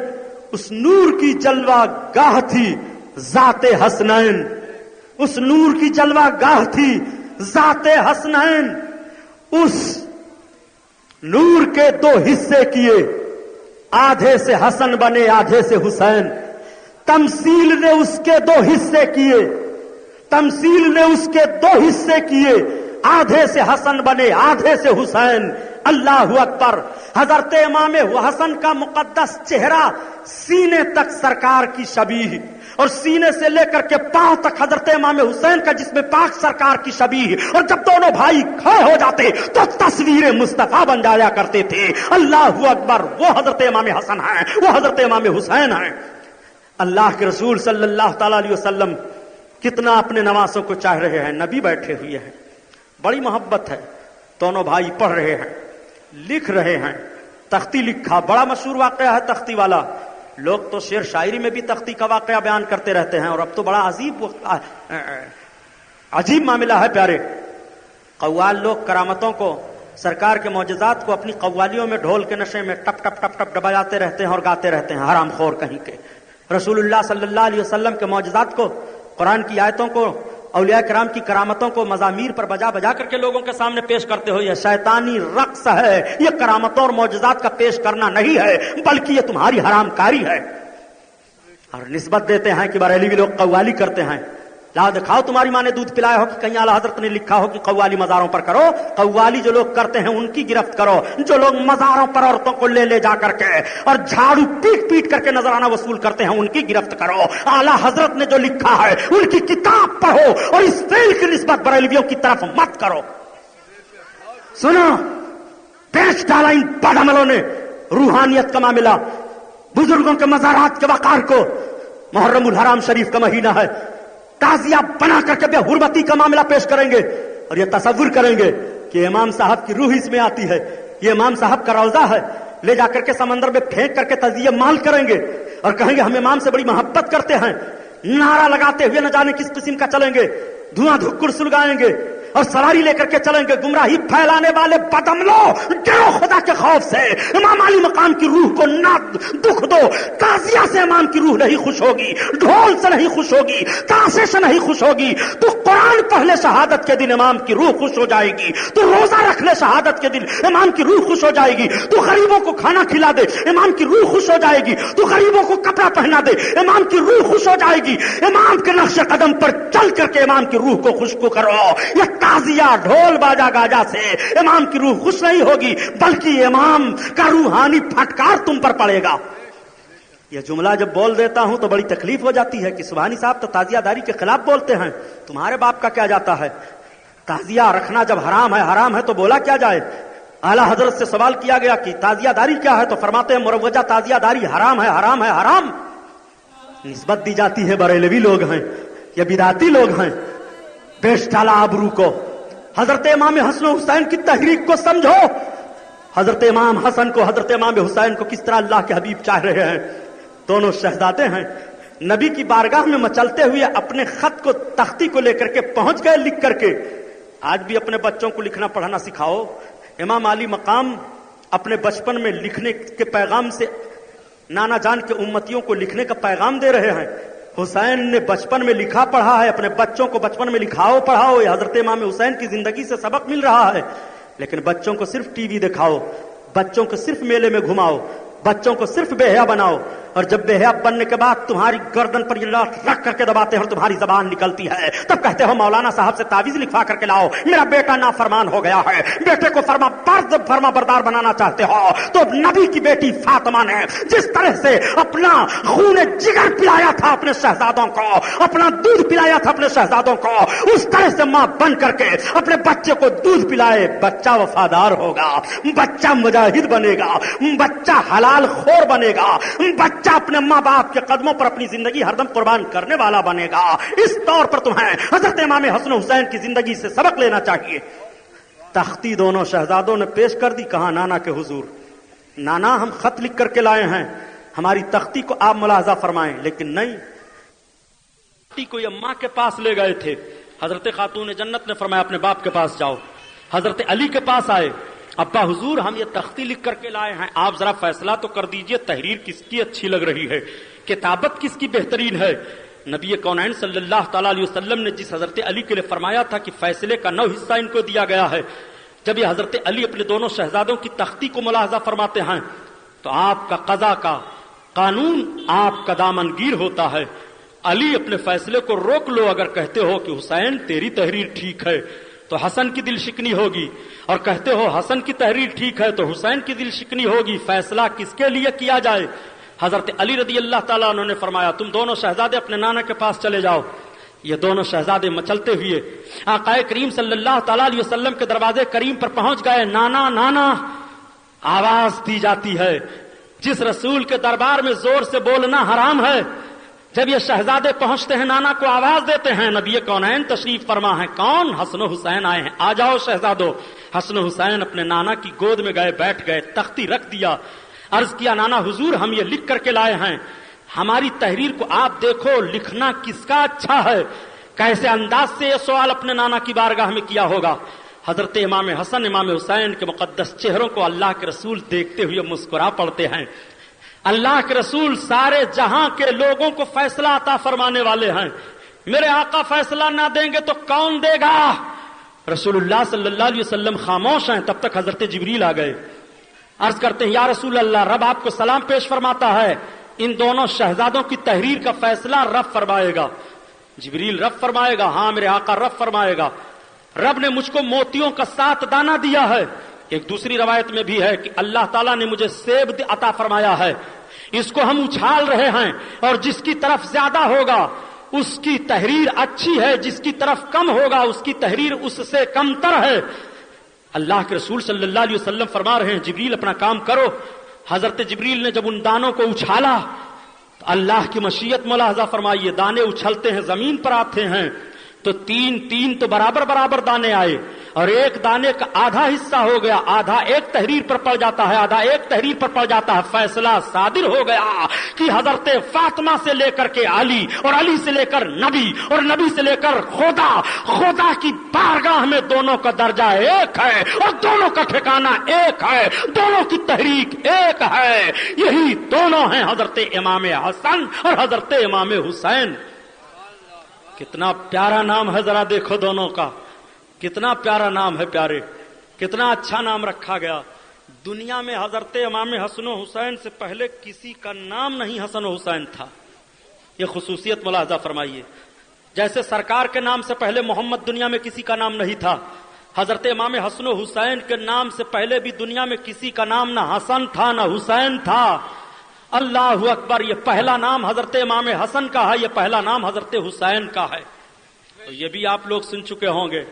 S1: اس نور کی جلوہ گاہ تھی ذات حسنین، اس نور کی جلوہ گاہ تھی ذات حسنین. اس نور کے دو حصے کیے، آدھے سے حسن بنے آدھے سے حسین. تمثیل نے اس کے دو حصے کیے، تمثیل نے اس کے دو حصے کیے، آدھے سے حسن بنے آدھے سے حسین. اللہ اکبر. حضرت امام حسن کا مقدس چہرہ سینے تک سرکار کی شبیہ، اور سینے سے لے کر کے پاؤں تک حضرت امام حسین کا جسم پاک سرکار کی شبیہ، اور جب دونوں بھائی کھڑے ہو جاتے تو تصویر مصطفیٰ بن جایا کرتے تھے. اللہ اکبر. وہ حضرت امام حسن ہیں، وہ حضرت امام حسین ہیں. اللہ کے رسول صلی اللہ تعالی علیہ وسلم کتنا اپنے نواسوں کو چاہ رہے ہیں. نبی بیٹھے ہوئے ہیں، بڑی محبت ہے. دونوں بھائی پڑھ رہے ہیں، لکھ رہے ہیں. تختی لکھا، بڑا مشہور واقعہ ہے تختی والا. لوگ تو شعر شاعری میں بھی تختی کا واقعہ بیان کرتے رہتے ہیں، اور اب تو بڑا عجیب معاملہ ہے پیارے. قوال لوگ کرامتوں کو، سرکار کے معجزات کو اپنی قوالیوں میں ڈھول کے نشے میں ٹپ ٹپ ٹپ ٹپ ڈباتے رہتے ہیں اور گاتے رہتے ہیں، حرام خور کہیں کے. رسول اللہ صلی اللہ علیہ وسلم کے معجزات کو، قرآن کی آیتوں کو، اولیاء کرام کی کرامتوں کو مزامیر پر بجا بجا کر کے لوگوں کے سامنے پیش کرتے ہو، یہ شیطانی رقص ہے. یہ کرامتوں اور معجزات کا پیش کرنا نہیں ہے، بلکہ یہ تمہاری حرام کاری ہے. اور نسبت دیتے ہیں کہ بریلوی لوگ قوالی کرتے ہیں. لاؤ دکھاؤ تمہاری ماں نے دودھ پلایا ہو کہ کہیں اعلیٰ حضرت نے لکھا ہو کہ قوالی مزاروں پر کرو. قوالی جو لوگ کرتے ہیں ان کی گرفت کرو. جو لوگ مزاروں پر عورتوں کو لے جا کر کے اور جھاڑو پیٹ پیٹ کر کے نذرانہ وصول کرتے ہیں ان کی گرفت کرو. اعلیٰ حضرت نے جو لکھا ہے ان کی کتاب پڑھو اور اس فعل کی نسبت بریلویوں کی طرف مت کرو. سنو، پیش ڈالا ان بدعملوں نے روحانیت کا معاملہ، بزرگوں کے مزارات کے وقار کو. محرم الحرام شریف کا مہینہ ہے، تعزیہ بنا کر کے بے حرمتی کا معاملہ پیش کریں گے اور یہ تصور کریں گے کہ امام صاحب کی روح اس میں آتی ہے، یہ امام صاحب کا روضہ ہے. لے جا کر کے سمندر میں پھینک کر کے تعزیہ مال کریں گے اور کہیں گے ہم امام سے بڑی محبت کرتے ہیں. نعرہ لگاتے ہوئے نہ جانے کس قسم کا چلیں گے، دھواں دھکڑ سلگائیں گے اور سواری لے کر کے چلیں گے. گمراہی پھیلانے والے بدعملو، ڈرو خدا کے خوف سے. امام علی مقام کی روح کو نہ دکھ دو. تعزیہ سے امام کی روح نہیں خوش ہوگی، ڈھول سے نہیں خوش ہوگی، تاشے سے نہیں خوش ہوگی. تو قرآن پڑھ لے شہادت کے دن امام کی روح خوش ہو جائے گی. تو روزہ رکھ لے شہادت کے دن امام کی روح خوش ہو جائے گی. تو غریبوں کو کھانا کھلا دے امام کی روح خوش ہو جائے گی. تو غریبوں کو کپڑا پہنا دے امام کی روح خوش ہو جائے گی. امام کے نقش قدم پر چل کر کے امام کی روح کو خوشبو کرو. یہ تعزیہ ڈھول باجا گاجا سے امام کی روح خوش نہیں ہوگی، بلکہ امام کا روحانی پھٹکار تم پر پڑے گا. یہ جملہ جب بول دیتا ہوں تو بڑی تکلیف ہو جاتی ہے کہ سبحانی صاحب تو تعزیہ داری کے خلاف بولتے ہیں، تمہارے باپ کا کیا جاتا ہے؟ تعزیہ رکھنا جب حرام ہے تو بولا کیا جائے؟ اعلیٰ حضرت سے سوال کیا گیا کہ تعزیہ داری کیا ہے تو فرماتے ہیں مروجہ تعزیہ داری حرام ہے، حرام ہے، حرام. نسبت دی جاتی ہے بریلوی لوگ ہیں، یہ بدعتی لوگ ہیں. پیش ڈالا آبرو کو. حضرت امام حسن و حسین کی تحریک کو سمجھو. حضرت امام حسن کو، حضرت امام حسین کو کس طرح اللہ کے حبیب چاہ رہے ہیں. دونوں شہزادے ہیں، نبی کی بارگاہ میں مچلتے ہوئے اپنے خط کو، تختی کو لے کر کے پہنچ گئے لکھ کر کے. آج بھی اپنے بچوں کو لکھنا پڑھنا سکھاؤ. امام علی مقام اپنے بچپن میں لکھنے کے پیغام سے نانا جان کے امتیوں کو لکھنے کا پیغام دے رہے ہیں. حسین نے بچپن میں لکھا پڑھا ہے، اپنے بچوں کو بچپن میں لکھاؤ پڑھاؤ، یہ حضرت امام حسین کی زندگی سے سبق مل رہا ہے۔ لیکن بچوں کو صرف ٹی وی دکھاؤ، بچوں کو صرف میلے میں گھماؤ، بچوں کو صرف بے حیا بناؤ، اور جب بے حیا بننے کے بعد تمہاری گردن پر یہ لاٹھ رکھ کر کے دباتے ہیں اور تمہاری زبان نکلتی ہے، تب کہتے ہو مولانا صاحب سے تعویذ لکھوا کر کے لاؤ، میرا بیٹا نافرمان ہو گیا ہے۔ بیٹے کو فرما بردار بنانا چاہتے ہو تو نبی کی بیٹی فاطمہ نے جس طرح سے اپنا خون جگر پلایا تھا اپنے شہزادوں کو، اپنا دودھ پلایا تھا اپنے شہزادوں کو، اس طرح سے ماں بن کر کے اپنے بچے کو دودھ پلائے، بچہ وفادار ہوگا، بچہ مجاہد بنے گا، بچہ حلال خور بنے گا، بچہ اپنے ماں باپ کے قدموں پر اپنی زندگی ہردم قربان کرنے والا بنے گا۔ اس طور پر تمہیں حضرت امام حسن حسین کی زندگی سے سبق لینا چاہیے۔ تختی دونوں شہزادوں نے پیش کر دی، کہا نانا کے حضور، نانا ہم خط لکھ کر کے لائے ہیں، ہماری تختی کو آپ ملاحظہ فرمائیں۔ لیکن نہیں، تختی کو یہ ماں کے پاس لے گئے تھے۔ حضرت خاتون جنت نے فرمایا اپنے باپ کے پاس جاؤ۔ حضرت علی کے پاس آئے، ابا حضور ہم یہ تختی لکھ کر کے لائے ہیں، آپ ذرا فیصلہ تو کر دیجئے، تحریر کس کی اچھی لگ رہی ہے، کتابت کس کی بہترین ہے۔ نبی کونین صلی اللہ تعالی علیہ وسلم نے جس حضرت علی کے لیے فرمایا تھا کہ فیصلے کا 9 حصہ ان کو دیا گیا ہے، جب یہ حضرت علی اپنے دونوں شہزادوں کی تختی کو ملاحظہ فرماتے ہیں تو آپ کا قضا کا قانون آپ کا دامن گیر ہوتا ہے۔ علی اپنے فیصلے کو روک لو، اگر کہتے ہو کہ حسین تیری تحریر ٹھیک ہے تو حسن کی دل شکنی ہوگی، اور کہتے ہو حسن کی تحریر ٹھیک ہے تو حسین کی دل شکنی ہوگی، فیصلہ کس کے لیے کیا جائے؟ حضرت علی رضی اللہ تعالیٰ عنہ نے فرمایا تم دونوں شہزادے اپنے نانا کے پاس چلے جاؤ۔ یہ دونوں شہزادے مچلتے ہوئے آقا کریم صلی اللہ تعالیٰ علیہ وسلم کے دروازے کریم پر پہنچ گئے۔ نانا نانا آواز دی جاتی ہے، جس رسول کے دربار میں زور سے بولنا حرام ہے، جب یہ شہزادے پہنچتے ہیں نانا کو آواز دیتے ہیں، نبی کونین تشریف فرما ہے، کون؟ حسن و حسین آئے ہیں، آ جاؤ شہزادو۔ حسن و حسین اپنے نانا کی گود میں گئے، بیٹھ گئے، تختی رکھ دیا، عرض کیا نانا حضور ہم یہ لکھ کر کے لائے ہیں، ہماری تحریر کو آپ دیکھو، لکھنا کس کا اچھا ہے؟ کیسے انداز سے یہ سوال اپنے نانا کی بارگاہ میں کیا ہوگا؟ حضرت امام حسن امام حسین کے مقدس چہروں کو اللہ کے رسول دیکھتے ہوئے مسکرا پڑتے ہیں۔ اللہ کے رسول سارے جہاں کے لوگوں کو فیصلہ عطا فرمانے والے ہیں، میرے آقا فیصلہ نہ دیں گے تو کون دے گا؟ رسول اللہ صلی اللہ علیہ وسلم خاموش ہیں، تب تک حضرت جبریل آ گئے، عرض کرتے ہیں یا رسول اللہ رب آپ کو سلام پیش فرماتا ہے، ان دونوں شہزادوں کی تحریر کا فیصلہ رب فرمائے گا۔ جبریل رب فرمائے گا؟ ہاں میرے آقا رب فرمائے گا، رب نے مجھ کو موتیوں کا 7 دانہ دیا ہے۔ ایک دوسری روایت میں بھی ہے کہ اللہ تعالیٰ نے مجھے سیب عطا فرمایا ہے، اس کو ہم اچھال رہے ہیں، اور جس کی طرف زیادہ ہوگا اس کی تحریر اچھی ہے، جس کی طرف کم ہوگا اس کی تحریر اس سے کم تر ہے۔ اللہ کے رسول صلی اللہ علیہ وسلم فرما رہے ہیں جبریل اپنا کام کرو۔ حضرت جبریل نے جب ان دانوں کو اچھالا تو اللہ کی مشیت ملاحظہ فرمائیے، دانے اچھلتے ہیں زمین پر آتے ہیں تو 3 تو برابر دانے آئے، اور ایک دانے کا آدھا حصہ ہو گیا، آدھا ایک تحریر پر پڑ جاتا ہے، آدھا ایک تحریر پر پڑ جاتا ہے۔ فیصلہ صادر ہو گیا کہ حضرت فاطمہ سے لے کر کے علی، اور علی سے لے کر نبی، اور نبی سے لے کر خدا، خدا کی بارگاہ میں دونوں کا درجہ ایک ہے، اور دونوں کا ٹھکانہ ایک ہے، دونوں کی تحریک ایک ہے، یہی دونوں ہیں حضرت امام حسن اور حضرت امام حسین۔ کتنا پیارا نام ہے، ذرا دیکھو دونوں کا، کتنا پیارا نام ہے پیارے، کتنا اچھا نام رکھا گیا۔ دنیا میں حضرت امام حسن و حسین سے پہلے کسی کا نام نہیں حسن و حسین تھا، یہ خصوصیت ملاحظہ فرمائیے۔ جیسے سرکار کے نام سے پہلے محمد دنیا میں کسی کا نام نہیں تھا، حضرت امام حسن و حسین کے نام سے پہلے بھی دنیا میں کسی کا نام نہ حسن تھا نہ حسین تھا۔ اللہ اکبر، یہ پہلا نام حضرت امام حسن کا ہے، یہ پہلا نام حضرت حسین کا ہے۔ تو یہ بھی آپ لوگ سن چکے ہوں گے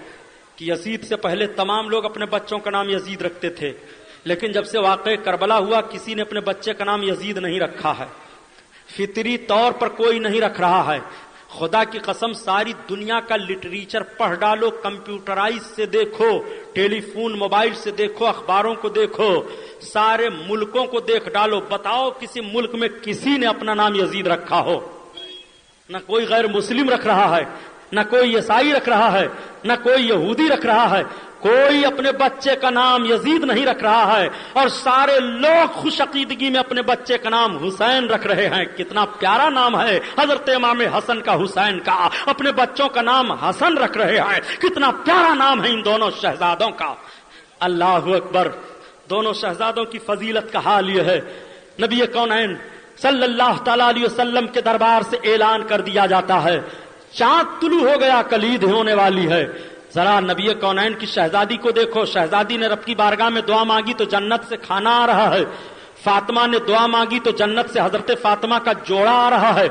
S1: کہ یزید سے پہلے تمام لوگ اپنے بچوں کا نام یزید رکھتے تھے، لیکن جب سے واقعہ کربلا ہوا کسی نے اپنے بچے کا نام یزید نہیں رکھا ہے، فطری طور پر کوئی نہیں رکھ رہا ہے۔ خدا کی قسم ساری دنیا کا لٹریچر پڑھ ڈالو، کمپیوٹرائز سے دیکھو، ٹیلی فون موبائل سے دیکھو، اخباروں کو دیکھو، سارے ملکوں کو دیکھ ڈالو، بتاؤ کسی ملک میں کسی نے اپنا نام یزید رکھا ہو؟ نہ کوئی غیر مسلم رکھ رہا ہے، نہ کوئی عیسائی رکھ رہا ہے، نہ کوئی یہودی رکھ رہا ہے، کوئی اپنے بچے کا نام یزید نہیں رکھ رہا ہے اور سارے لوگ خوش عقیدگی میں اپنے بچے کا نام حسین رکھ رہے ہیں. کتنا پیارا نام ہے حضرت امام حسن کا، حسین کا. اپنے بچوں کا نام حسن رکھ رہے ہیں. کتنا پیارا نام ہے ان دونوں شہزادوں کا. اللہ اکبر. دونوں شہزادوں کی فضیلت کا حال یہ ہے، نبی کونین صلی اللہ تعالی علیہ وسلم کے دربار سے اعلان کر دیا جاتا ہے چاند طلوع ہو گیا، کلید ہونے والی ہے. ذرا نبی کونین کی شہزادی کو دیکھو. شہزادی نے رب کی بارگاہ میں دعا مانگی تو جنت سے کھانا آ رہا ہے. فاطمہ نے دعا مانگی تو جنت سے حضرت فاطمہ کا جوڑا آ رہا ہے.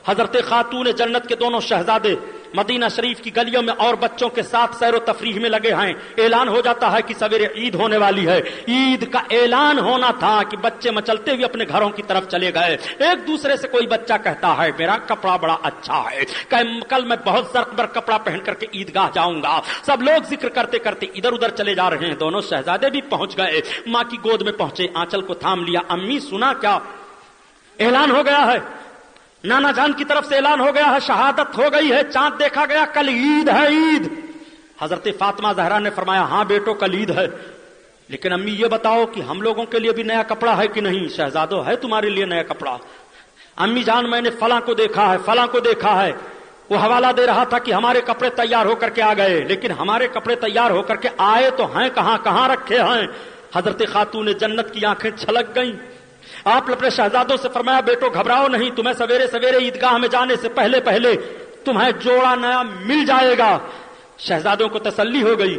S1: حضرت خاتون جنت کے دونوں شہزادے مدینہ شریف کی گلیوں میں اور بچوں کے ساتھ سیر و تفریح میں لگے ہیں. اعلان ہو جاتا ہے کہ سویرے عید ہونے والی ہے. عید کا اعلان ہونا تھا کہ بچے مچلتے ہوئے اپنے گھروں کی طرف چلے گئے. ایک دوسرے سے کوئی بچہ کہتا ہے میرا کپڑا بڑا اچھا ہے، کل میں بہت زرق بر کپڑا پہن کر کے عیدگاہ جاؤں گا. سب لوگ ذکر کرتے کرتے ادھر ادھر چلے جا رہے ہیں. دونوں شہزادے بھی پہنچ گئے، ماں کی گود میں پہنچے، آنچل کو تھام لیا. امی سنا کیا؟ اعلان ہو گیا ہے، نانا جان کی طرف سے اعلان ہو گیا ہے، شہادت ہو گئی ہے، چاند دیکھا گیا، کل عید ہے. عید. حضرت فاطمہ زہرا نے فرمایا ہاں بیٹو کل عید ہے، لیکن امی یہ بتاؤ کہ ہم لوگوں کے لیے بھی نیا کپڑا ہے کہ نہیں؟ شہزادو ہے تمہارے لیے نیا کپڑا. امی جان میں نے فلاں کو دیکھا ہے، فلاں کو دیکھا ہے. وہ حوالہ دے رہا تھا کہ ہمارے کپڑے تیار ہو کر کے آ گئے، لیکن ہمارے کپڑے تیار ہو کر کے آئے تو ہیں کہاں، کہاں رکھے ہیں؟ حضرت خاتون جنت کی آنکھیں چھلک گئیں. آپ اپنے شہزادوں سے فرمایا بیٹو گھبراؤ نہیں، تمہیں سویرے سویرے عیدگاہ میں جانے سے پہلے پہلے تمہیں جوڑا نیا مل جائے گا. شہزادوں کو تسلی ہو گئی.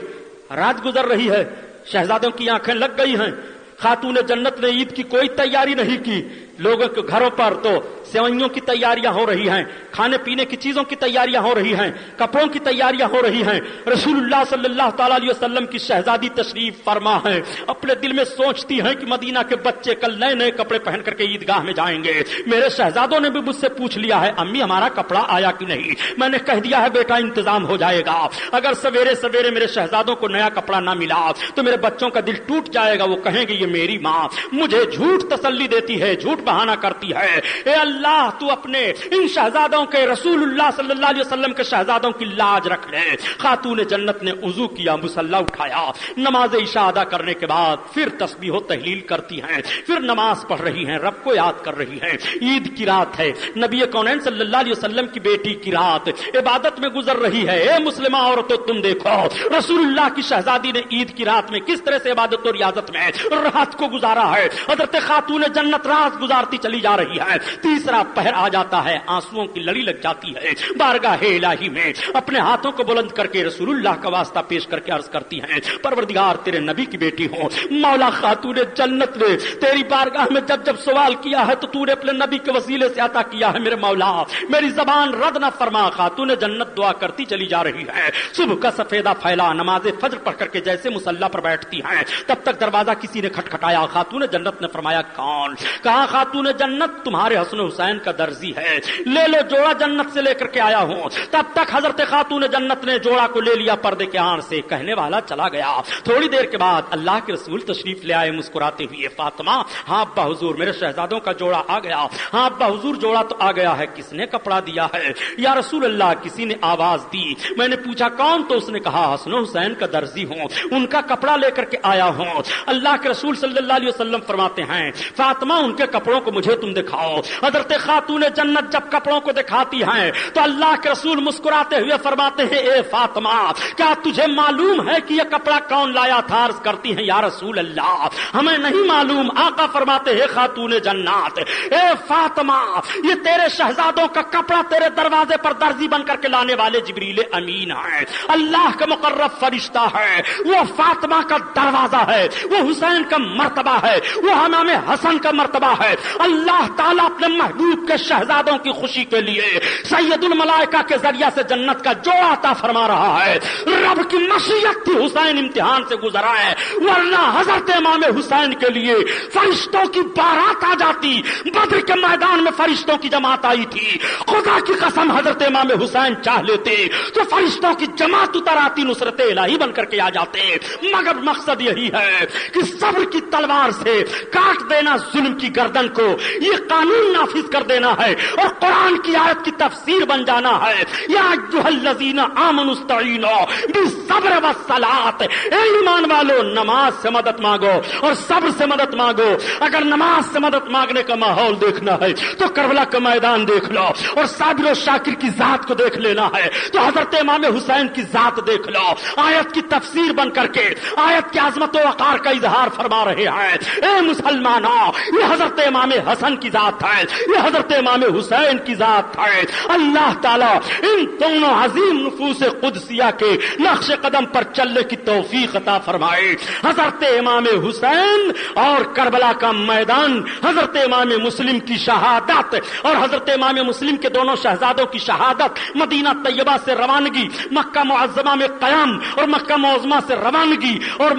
S1: رات گزر رہی ہے، شہزادوں کی آنکھیں لگ گئی ہیں. خاتون جنت نے عید کی کوئی تیاری نہیں کی. لوگوں کے گھروں پر تو سیوئیوں کی تیاریاں ہو رہی ہیں، کھانے پینے کی چیزوں کی تیاریاں ہو رہی ہیں، کپڑوں کی تیاریاں ہو رہی ہیں. رسول اللہ صلی اللہ تعالی علیہ وسلم کی شہزادی تشریف فرما ہے. اپنے دل میں سوچتی ہیں کہ مدینہ کے بچے کل نئے نئے کپڑے پہن کر کے عیدگاہ میں جائیں گے. میرے شہزادوں نے بھی مجھ سے پوچھ لیا ہے امی ہمارا کپڑا آیا کہ نہیں؟ میں نے کہہ دیا ہے بیٹا انتظام ہو جائے گا. اگر سویرے سویرے میرے شہزادوں کو نیا کپڑا نہ ملا تو میرے بچوں کا دل ٹوٹ جائے گا. وہ کہیں گے یہ میری ماں مجھے جھوٹ تسلی دیتی ہے، جھوٹ بہانہ کرتی ہے. اے اللہ تو اپنے ان شہزادوں کے، رسول اللہ صلی اللہ علیہ وسلم کے شہزادوں کی لاج رکھ لے. خاتون جنت نے وضو کیا، مصلی اٹھایا، نماز عشاء ادا کرنے کے بعد پھر تسبیح و تحلیل کرتی ہیں، پھر نماز پڑھ رہی ہیں، رب کو یاد کر رہی ہیں. عید کی رات ہے، نبی کونین صلی اللہ علیہ وسلم کی بیٹی کی رات عبادت میں گزر رہی ہے. اے مسلمہ عورتوں تم دیکھو رسول اللہ کی شہزادی نے عید کی رات میں کس طرح سے عبادت و ریاضت میں رات کو گزارا ہے. حضرت خاتون جنت رات گزارتی چلی جا رہی ہے. تیسرا پہر آ جاتا ہے، آنسوؤں کی لڑی لگ جاتی ہے. بارگاہ الہی میں اپنے ہاتھوں کو بلند کر کے رسول اللہ کا واسطہ پیش کر کے عرض کرتی ہیں پروردگار تیرے نبی کی بیٹی ہوں، مولا خاتون جنت نے تیری بارگاہ میں جب جب سوال کیا ہے تو تو نے اپنے نبی کے وسیلے سے عطا کیا ہے. میرے مولا میری زبان رد نہ فرما. خاتون جنت دعا کرتی چلی جا رہی ہے. صبح کا سفیدہ پھیلا، نماز فجر پڑھ کر کے جیسے مصلی پر بیٹھتی ہیں تب تک دروازہ کسی نے کھٹکھٹایا. خاتون جنت نے فرمایا کون؟ کہا خاتون جنت تمہارے حسن حسین کا درزی ہے، لے لو جوڑا جنت سے لے کر کے آیا ہوں. تب تک حضرت خاتون جنت نے جوڑا کو لے لیا پردے کے آڑ سے. کہنے والا چلا گیا. تھوڑی دیر کے بعد اللہ کے رسول تشریف لے آئے مسکراتے ہوئے. فاطمہ ہاں ابا حضور میرے شہزادوں کا جوڑا آ گیا. ہاں ابا حضور جوڑا تو آ گیا ہے، کس نے کپڑا دیا ہے؟ یا رسول اللہ کسی نے آواز دی. میں نے پوچھا کون؟ تو اس نے کہا حسن حسین کا درزی ہوں، ان کا کپڑا لے کر کے آیا ہوں. اللہ کے رسول صلی اللہ علیہ وسلم فرماتے ہیں فاطمہ ان کے کپڑوں کو مجھے تم دکھاؤ. حضرت خاتون جنت جب کپڑوں کو دکھاتی ہیں تو اللہ کے رسول مسکراتے ہوئے فرماتے ہیں اے فاطمہ کیا تجھے معلوم ہے کہ یہ کپڑا کون لایا تھا؟ عرض کرتی ہیں یا رسول اللہ ہمیں نہیں معلوم. آقا فرماتے ہیں خاتون جنات اے فاطمہ یہ تیرے شہزادوں کا کپڑا تیرے دروازے پر درزی بن کر کے لانے والے جبریل امین ہیں، اللہ کا مقرب فرشتہ ہے. وہ فاطمہ کا دروازہ ہے، وہ حسین کا مرتبہ ہے، وہ امام حسن کا مرتبہ ہے. اللہ تعالیٰ اپنے محبوب کے شہزادوں کی خوشی کے لیے سید الملائکہ کے ذریعہ سے جنت کا جوڑا عطا فرما رہا ہے. رب کی مشیت تھی حسین امتحان سے گزرا ہے، ورنہ حضرت امام حسین کے لیے فرشتوں کی بارات آ جاتی. بدر کے میدان میں فرشتوں کی جماعت آئی تھی. خدا کی قسم حضرت امام حسین چاہ لیتے تو فرشتوں کی جماعت اتر آتی، نصرت الہی بن کر کے آ جاتے. مگر مقصد یہی ہے کہ صبر کی تلوار سے کاٹ دینا ظلم کی گردن کو یہ قانون نافذ کر دینا ہے اور قرآن کی آیت کی تفسیر بن جانا ہے. یا ایھا الذین آمنوا استعینوا بالصبر والصلاۃ، اے ایمان والو نماز سے مدد مانگو اور صبر سے مدد مانگو. اگر نماز سے مدد مانگنے کا ماحول دیکھنا ہے تو کربلا کا میدان دیکھ لو، اور صابر و شاکر کی ذات کو دیکھ لینا ہے تو حضرت امام حسین کی ذات دیکھ لو. آیت کی تفسیر بن کر کے آیت کی عظمت و وقار کا اظہار فرما رہے ہیں. اے مسلمانوں، یہ حضرت امام حسن کی ذات ہے، یہ حضرت امام حسین کی ذات ہے. اللہ تعالیٰ ان دونوں عظیم نفوس قدسیہ کے نقش قدم پر چلنے کی توفیق عطا فرمائے. حضرت امام حسین اور کربلا کا میدان، حضرت امام مسلم کی شہادت اور حضرت امام مسلم کے دونوں شہزادوں کی شہادت، مدینہ طیبہ سے روانگی، مکہ معظمہ میں قیام اور مکہ معظمہ سے روانگی اور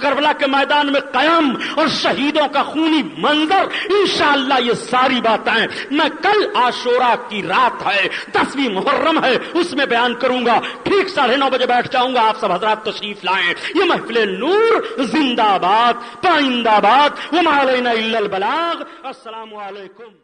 S1: کربلا کے میدان میں قیام اور شہیدوں کا خونی منظر، انشاءاللہ یہ ساری باتیں میں کل عاشورہ کی رات ہے، 10ویں محرم ہے، اس میں بیان کروں گا. ٹھیک 9:30 بجے بیٹھ جاؤں گا. آپ سب حضرات تشریف لائیں. یہ محفل نور زندہ باد، پائندہ باد، وما علینا الا البلاغ. السلام علیکم.